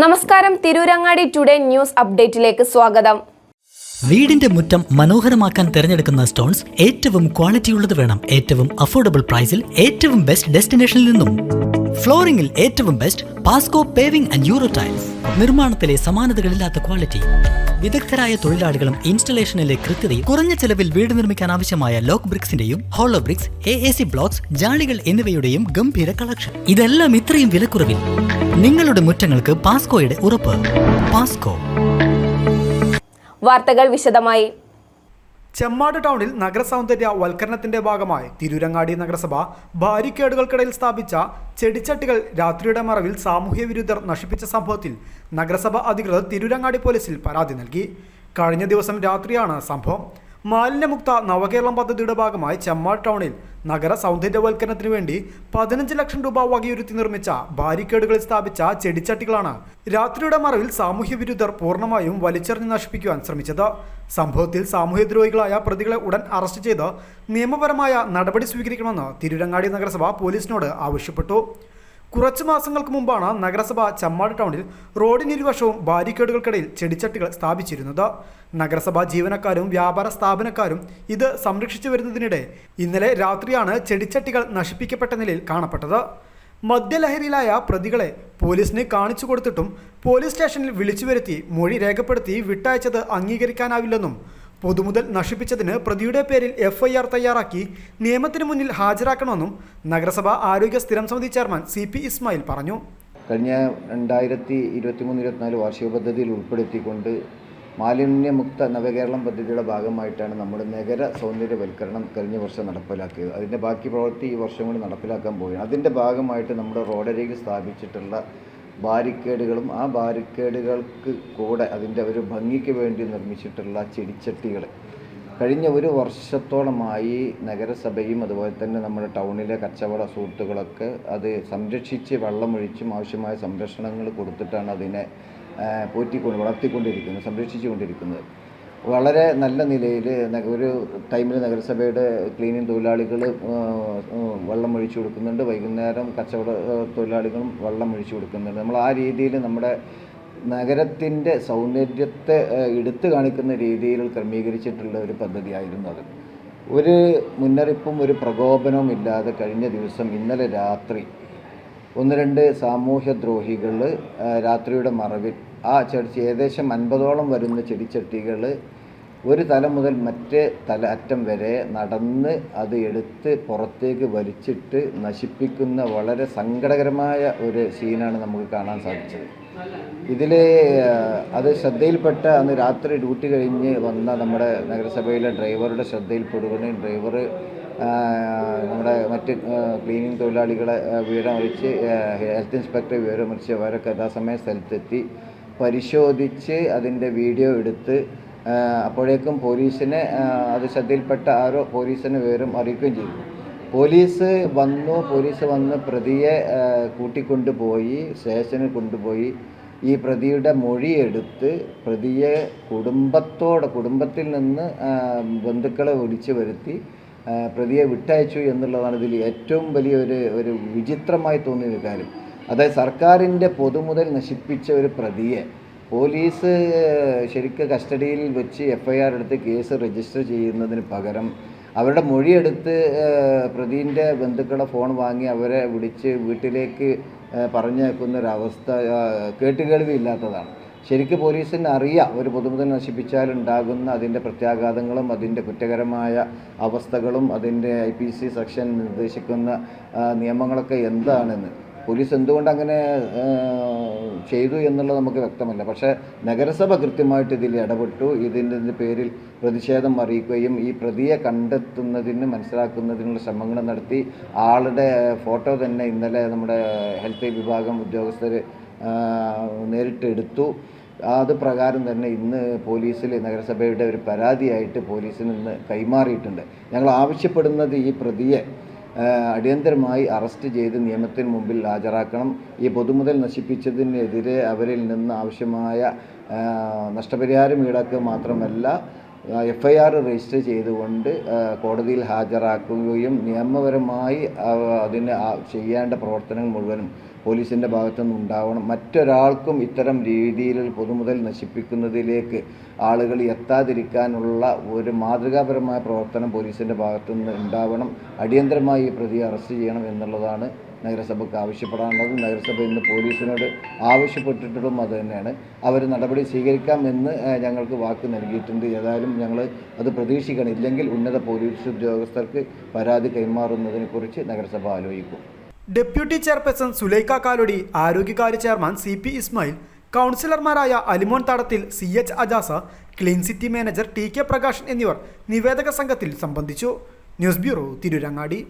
നമസ്കാരം, Tirurangadi today news അപ്ഡേറ്റിലേക്ക് സ്വാഗതം. വീടിന്റെ മുറ്റം മനോഹരമാക്കാൻ തിരഞ്ഞെടുക്കുന്ന സ്റ്റോൺസ് ഏറ്റവും ക്വാളിറ്റിയുള്ളത് വേണം. ഏറ്റവും അഫോർഡബിൾ പ്രൈസിൽ ഏറ്റവും ബെസ്റ്റ് ഡെസ്റ്റിനേഷനിൽ നിന്നും. ഫ്ലോറിംഗിൽ ഏറ്റവും best Pasco paving and euro tiles. നിർമ്മാണത്തിലെ സമാനതകളില്ലാത്ത ക്വാളിറ്റി, വിദഗ്ധരായ തൊഴിലാളികളും ഇൻസ്റ്റലേഷനിലെ കൃത്യതയും, കുറഞ്ഞ ചെലവിൽ വീട് നിർമ്മിക്കാൻ ആവശ്യമായ ലോക്ക് ബ്രിക്സിന്റെയും ഹോളോ ബ്രിക്സ്, AAC ബ്ലോക്സ്, ജാളികൾ എന്നിവയുടെയും ഗംഭീര കളക്ഷൻ. ഇതെല്ലാം ഇത്രയും വിലക്കുറവിൽ. നിങ്ങളുടെ മുറ്റങ്ങൾക്ക് പാസ്കോയുടെ ഉറപ്പ്. പാസ്കോ. വാർത്തകൾ വിശദമായി. ചെമ്മാട് ടൗണിൽ നഗരസൗന്ദര്യ വൽക്കരണത്തിന്റെ ഭാഗമായി തിരൂരങ്ങാടി നഗരസഭ ബാരിക്കേഡുകൾക്കിടയിൽ സ്ഥാപിച്ച ചെടിച്ചട്ടികൾ രാത്രിയുടെ മറവിൽ സാമൂഹ്യ വിരുദ്ധർ നശിപ്പിച്ച സംഭവത്തിൽ നഗരസഭ അധികൃതർ തിരൂരങ്ങാടി പോലീസിൽ പരാതി നൽകി. കഴിഞ്ഞ ദിവസം രാത്രിയാണ് സംഭവം. മാലിന്യമുക്ത നവകേരളം പദ്ധതിയുടെ ഭാഗമായി ചെമ്മാട് ടൗണിൽ നഗര സൗന്ദര്യവൽക്കരണത്തിനു വേണ്ടി 15 ലക്ഷം രൂപ വകയിരുത്തി നിർമ്മിച്ച ബാരിക്കേഡുകളിൽ സ്ഥാപിച്ച ചെടിച്ചട്ടികളാണ് രാത്രിയുടെ മറവിൽ സാമൂഹ്യ വിരുദ്ധർ പൂർണ്ണമായും വലിച്ചെറിഞ്ഞ് നശിപ്പിക്കുവാൻ ശ്രമിച്ചത്. സംഭവത്തിൽ സാമൂഹ്യദ്രോഹികളായ പ്രതികളെ ഉടൻ അറസ്റ്റ് ചെയ്ത് നിയമപരമായ നടപടി സ്വീകരിക്കണമെന്ന് തിരൂരങ്ങാടി നഗരസഭ പോലീസിനോട് ആവശ്യപ്പെട്ടു. കുറച്ചു മാസങ്ങൾക്ക് മുമ്പാണ് നഗരസഭ ചെമ്മാട് ടൗണിൽ റോഡിനിരുവശവും ബാരിക്കേഡുകൾക്കിടയിൽ ചെടിച്ചട്ടികൾ സ്ഥാപിച്ചിരുന്നത്. നഗരസഭാ ജീവനക്കാരും വ്യാപാര സ്ഥാപനക്കാരും ഇത് സംരക്ഷിച്ചു വരുന്നതിനിടെ ഇന്നലെ രാത്രിയാണ് ചെടിച്ചട്ടികൾ നശിപ്പിക്കപ്പെട്ട നിലയിൽ കാണപ്പെട്ടത്. മദ്യലഹരിയിലായ പ്രതികളെ പോലീസിന് കാണിച്ചു കൊടുത്തിട്ടും പോലീസ് സ്റ്റേഷനിൽ വിളിച്ചു വരുത്തി മൊഴി രേഖപ്പെടുത്തി വിട്ടയച്ചത് അംഗീകരിക്കാനാവില്ലെന്നും പൊതുമുതൽ നശിപ്പിച്ചതിന് പ്രതിയുടെ പേരിൽ FIR തയ്യാറാക്കി നിയമത്തിന് മുന്നിൽ ഹാജരാക്കണമെന്നും നഗരസഭ ആരോഗ്യ സ്ഥിരം സമിതി ചെയർമാൻ CP ഇസ്മായിൽ പറഞ്ഞു. കഴിഞ്ഞ 2023-24 വാർഷിക പദ്ധതിയിൽ ഉൾപ്പെടുത്തിക്കൊണ്ട് മാലിന്യമുക്ത നവകേരളം പദ്ധതിയുടെ ഭാഗമായിട്ടാണ് നമ്മുടെ നഗര സൗന്ദര്യവൽക്കരണം കഴിഞ്ഞ വർഷം നടപ്പിലാക്കിയത്. അതിൻ്റെ ബാക്കി പ്രവൃത്തി ഈ വർഷം കൂടി നടപ്പിലാക്കാൻ പോവുകയാണ്. അതിൻ്റെ ഭാഗമായിട്ട് നമ്മുടെ റോഡരികിൽ സ്ഥാപിച്ചിട്ടുള്ള ബാരിക്കേഡുകളും ആ ബാരിക്കേഡുകൾക്ക് കൂടെ അതിൻ്റെ ഒരു ഭംഗിക്ക് വേണ്ടി നിർമ്മിച്ചിട്ടുള്ള ചെടിച്ചട്ടികൾ കഴിഞ്ഞ ഒരു വർഷത്തോളമായി നഗരസഭയും അതുപോലെ തന്നെ നമ്മുടെ ടൗണിലെ കച്ചവട സുഹൃത്തുക്കളൊക്കെ അത് സംരക്ഷിച്ച് വെള്ളമൊഴിച്ചും ആവശ്യമായ സംരക്ഷണങ്ങൾ കൊടുത്തിട്ടാണ് അതിനെ വളർത്തിക്കൊണ്ടിരിക്കുന്നത്, സംരക്ഷിച്ചുകൊണ്ടിരിക്കുന്നത്. വളരെ നല്ല നിലയിൽ ഒരു ടൈമിൽ നഗരസഭയുടെ ക്ലീനിങ് തൊഴിലാളികൾ വെള്ളം ഒഴിച്ചു കൊടുക്കുന്നുണ്ട്, വൈകുന്നേരം കച്ചവട തൊഴിലാളികളും വെള്ളം ഒഴിച്ചു കൊടുക്കുന്നുണ്ട്. നമ്മൾ ആ രീതിയിൽ നമ്മുടെ നഗരത്തിൻ്റെ സൗന്ദര്യത്തെ എടുത്തു കാണിക്കുന്ന രീതിയിൽ ക്രമീകരിച്ചിട്ടുള്ള ഒരു പദ്ധതിയായിരുന്നു അത്. ഒരു മുന്നറിയിപ്പും ഒരു പ്രകോപനവും ഇല്ലാതെ കഴിഞ്ഞ ദിവസം ഇന്നലെ രാത്രി 1-2 സാമൂഹ്യദ്രോഹികൾ രാത്രിയുടെ മറവിൽ ആ ഏകദേശം 50ഓളം വരുന്ന ചെടിച്ചട്ടികൾ ഒരു തല മുതൽ മറ്റേ തല അറ്റം വരെ നടന്ന് അത് എടുത്ത് പുറത്തേക്ക് വലിച്ചിട്ട് നശിപ്പിക്കുന്ന വളരെ സങ്കടകരമായ ഒരു സീനാണ് നമുക്ക് കാണാൻ സാധിച്ചത്. ഇതിൽ അത് ശ്രദ്ധയിൽപ്പെട്ട അന്ന് രാത്രി ഡ്യൂട്ടി കഴിഞ്ഞ് വന്ന നമ്മുടെ നഗരസഭയിലെ ഡ്രൈവറുടെ ശ്രദ്ധയിൽപ്പെടുകയും ഡ്രൈവർ നമ്മുടെ മറ്റ് ക്ലീനിങ് തൊഴിലാളികളെ വിവരമറിയിച്ച് ഹെൽത്ത് ഇൻസ്പെക്ടറെ വിവരമറിച്ച് അവരൊക്കെ യഥാസമയം സ്ഥലത്തെത്തി പരിശോധിച്ച് അതിൻ്റെ വീഡിയോ എടുത്ത് അപ്പോഴേക്കും പോലീസിനെ അത് ശ്രദ്ധയിൽപ്പെട്ട ആരോ പോലീസിന് വിവരം അറിയിക്കുകയും ചെയ്തു. പോലീസ് വന്ന് പ്രതിയെ കൂട്ടിക്കൊണ്ടുപോയി സ്റ്റേഷനിൽ കൊണ്ടുപോയി ഈ പ്രതിയുടെ മൊഴിയെടുത്ത് പ്രതിയെ കുടുംബത്തിൽ നിന്ന് ബന്ധുക്കളെ വിളിച്ചു വരുത്തി പ്രതിയെ വിട്ടയച്ചു എന്നുള്ളതാണ് ഇതിൽ ഏറ്റവും വലിയ ഒരു വിചിത്രമായി തോന്നിയൊരു കാര്യം. അതായത് സർക്കാരിൻ്റെ പൊതുമുതൽ നശിപ്പിച്ച ഒരു പ്രതിയെ പോലീസ് ശരിക്കും കസ്റ്റഡിയിൽ വെച്ച് FIR എടുത്ത് കേസ് രജിസ്റ്റർ ചെയ്യുന്നതിന് പകരം അവരുടെ മൊഴിയെടുത്ത് പ്രതിൻ്റെ ബന്ധുക്കളെ ഫോൺ വാങ്ങി അവരെ വിളിച്ച് വീട്ടിലേക്ക് പറഞ്ഞേക്കുന്നൊരവസ്ഥ കേട്ടുകേൾവിയില്ലാത്തതാണ്. ശരിക്കും പോലീസിന് അറിയാം ഒരു പൊതുമുതൽ നശിപ്പിച്ചാലുണ്ടാകുന്ന അതിൻ്റെ പ്രത്യാഘാതങ്ങളും അതിൻ്റെ കുറ്റകരമായ അവസ്ഥകളും അതിൻ്റെ IPC സെക്ഷൻ നിർദ്ദേശിക്കുന്ന നിയമങ്ങളൊക്കെ എന്താണെന്ന്. പോലീസ് എന്തുകൊണ്ട് അങ്ങനെ ചെയ്തു എന്നുള്ളത് നമുക്ക് വ്യക്തമല്ല. പക്ഷേ നഗരസഭ കൃത്യമായിട്ട് ഇതിൽ ഇടപെട്ടു. ഇതിൻ്റെ പേരിൽ പ്രതിഷേധം അറിയിക്കുകയും ഈ പ്രതിയെ കണ്ടെത്തുന്നതിന് മനസ്സിലാക്കുന്നതിനുള്ള ശ്രമങ്ങൾ നടത്തി. ആളുടെ ഫോട്ടോ തന്നെ ഇന്നലെ നമ്മുടെ ഹെൽത്ത് വിഭാഗം ഉദ്യോഗസ്ഥർ നേരിട്ട് എടുത്തു. അത് പ്രകാരം തന്നെ ഇന്ന് പോലീസിൽ നഗരസഭയുടെ ഒരു പരാതിയായിട്ട് പോലീസിന് ഇന്ന് കൈമാറിയിട്ടുണ്ട്. ഞങ്ങൾ ആവശ്യപ്പെടുന്നത് ഈ പ്രതിയെ അടിയന്തരമായി അറസ്റ്റ് ചെയ്ത് നിയമത്തിന് മുമ്പിൽ ഹാജരാക്കണം. ഈ പൊതുമുതൽ നശിപ്പിച്ചതിനെതിരെ അവരിൽ നിന്ന് ആവശ്യമായ നഷ്ടപരിഹാരം ഈടാക്കുക മാത്രമല്ല FIR രജിസ്റ്റർ ചെയ്തുകൊണ്ട് കോടതിയിൽ ഹാജരാക്കുകയും നിയമപരമായി അതിന് ചെയ്യേണ്ട പ്രവർത്തനങ്ങൾ മുഴുവനും പോലീസിൻ്റെ ഭാഗത്തുനിന്ന് ഉണ്ടാവണം. മറ്റൊരാൾക്കും ഇത്തരം രീതിയിൽ പൊതുമുതൽ നശിപ്പിക്കുന്നതിലേക്ക് ആളുകൾ എത്താതിരിക്കാനുള്ള ഒരു മാതൃകാപരമായ പ്രവർത്തനം പോലീസിൻ്റെ ഭാഗത്തുനിന്ന് ഉണ്ടാവണം. അടിയന്തരമായി ഈ പ്രതിയെ അറസ്റ്റ് ചെയ്യണം എന്നുള്ളതാണ് നഗരസഭയ്ക്ക് ആവശ്യപ്പെടാനുള്ളത്. നഗരസഭ ഇന്ന് പോലീസിനോട് ആവശ്യപ്പെട്ടിട്ടും അത് തന്നെയാണ്. അവർ നടപടി സ്വീകരിക്കാമെന്ന് ഞങ്ങൾക്ക് വാക്ക് നൽകിയിട്ടുണ്ട്. ഏതായാലും ഞങ്ങൾ അത് പ്രതീക്ഷിക്കണം. ഇല്ലെങ്കിൽ ഉന്നത പോലീസ് ഉദ്യോഗസ്ഥർക്ക് പരാതി കൈമാറുന്നതിനെക്കുറിച്ച് നഗരസഭ ആലോചിക്കും. ഡെപ്യൂട്ടി ചെയർപേഴ്സൺ സുലൈഖ കാലൊടി, ആരോഗ്യകാര്യ ചെയർമാൻ CP ഇസ്മായിൽ, കൗൺസിലർമാരായ Alimon Thadathil, CH Ajasa, clean city manager TK Prakashan എന്നിവർ നിവേദക സംഘത്തിൽ സംബന്ധിച്ചു. News bureau, Tirurangadi.